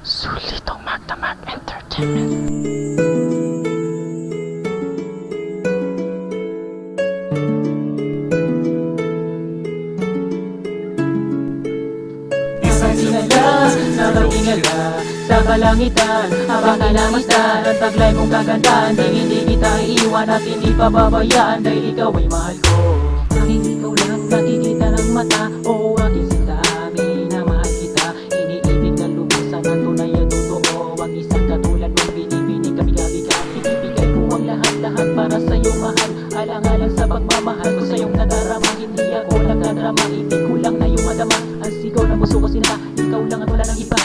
Sulit ang Magdamag Entertainment. Nakatingala sa kalangitan habang kinamasdan ang taglay mong kagandahan. Hindi kita iiwan at hindi pababayaan dahil ikaw ay mahal ko. Tanging ikaw lang nakikita ng mata. Oo, aking sinta, minamahal kita. Iniibig na lubusan ang tunay at totoo. Ang isang katulad mong binibining kabiga-biga. Ibibigay ko ang lahat-lahat para sa'yo, mahal. Alang-alang sa pagmamahal ko sa'yong nadarama. Hindi ako nagkadrama, ibig ko lang na yung madama. Ang sigaw ng puso ko sinata, ikaw lang at wala nang iba.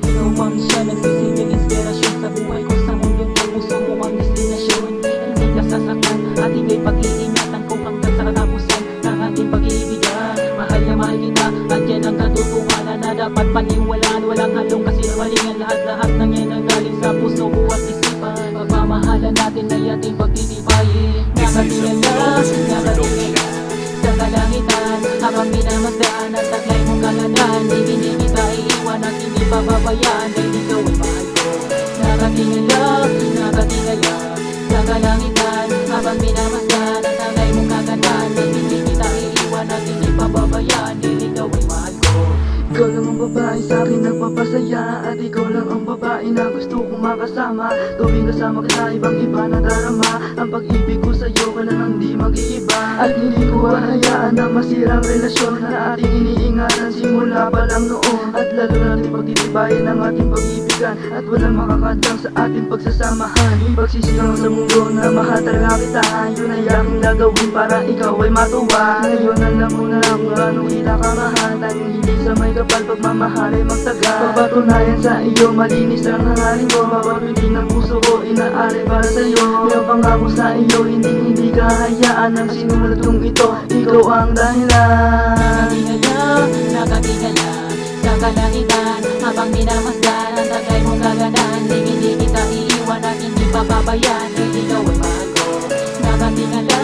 Ikaw ang siya nagsisilbing inspirasyon sa buhay ko, sa mundo ng puso mo ang destinasyon. Hindi ka sasaktan at ika'y pag-iingatan ko hanggang sa katapusan ng ating pag-iibigan. Mahal na mahal kita at yan ang katotohanan na dapat paniwalaan. Walang halong kasinungalingan, lahat-lahat ng yan ang galing sa puso ko at isipan. Pagmamahalan natin ay ating pagtitibayin. Nakatingala sa kalangitan habang minamasdaan ang taglay mong kagandahan. Hindi kita iiwan at hindi pababayaan dahil ikaw ay mahal ko. Nakatingala sa kalangitan habang minamasdaan ang taglay mong kagandahan. Hindi kita iiwan at hindi pababayaan dahil ikaw ay mahal ko. Ikaw lang ang babae sa akin nagpapasaya, at ikaw lang ang babae na gusto kong makasama. Tuwing kasama kita ibang iba na darama. Ang pag-ibig ko sa'yo ka na nang di mag-iiba. At hindi ko hahayaan na masirang relasyon na ating iniingatan simula pa lang noon. At lalo natin pagtitibayan ang ating pag-ibigan, at walang makakadang sa ating pagsasamahan. Pagsisigang sa mundo na mahal talaga kita, yun ay aking gagawin para ikaw ay matuwa. Ngayon alam mo na kung anong kita kamahal, tayong hindi sa may kapal pagmamahal ay magtagal. Pagpatunayan sa iyo malinis ang hangarin ko, bawat piling ng puso ko inaari para sa'yo. May pangako sa iyo, hindi ka hayaan ang sinulat kong ito, ikaw ang dahilan. Nakatingala sa kalangitan habang minamasdan ang taglay mong kagandahan. Hindi kita iiwan at hindi pababayaan dahil ikaw ay mahal ko. Nakatingala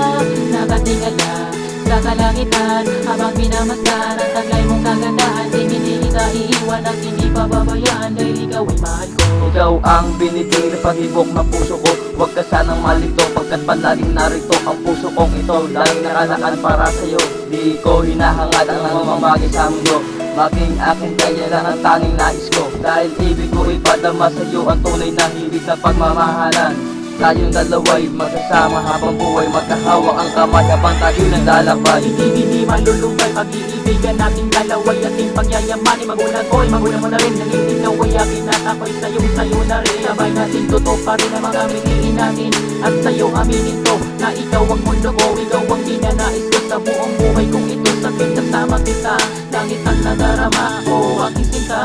sa kalangitan habang minamasdan ang taglay mong kagandahan. Hindi kita iiwan at hindi pababayaan dahil ikaw ay mahal ko. Ikaw ang binibig na pag-ibok ng puso ko. Huwag ka sanang malito pagkat palaging narito ang puso kong ito. Laging nakalakad para sa'yo, di ko hinahangad ang mamamagay sa mundo. Maging akin kaya lang ang tanging nais ko, dahil ibig ko ipadama sa'yo ang tunay na hilig na pagmamahalan. Tayong dalawa'y magsasama habang buhay, magkahawak ang kamay habang tayo naglalakbay. Hindi malulumbay pag-iibigan nating dalawa'y ating pagyayamanin. Magulang ko'y magulang mo na rin, naging ikaw ay akin at ako'y sa'yo na rin. Sabay natin totoo pa rin ang mga miliin natin, at sa'yo aminin to na ikaw ang mundo ko. Ikaw ang dinanais ko sa buong buhay kong ito. Sa kasama kita, langit ang nadarama, o aking sinta.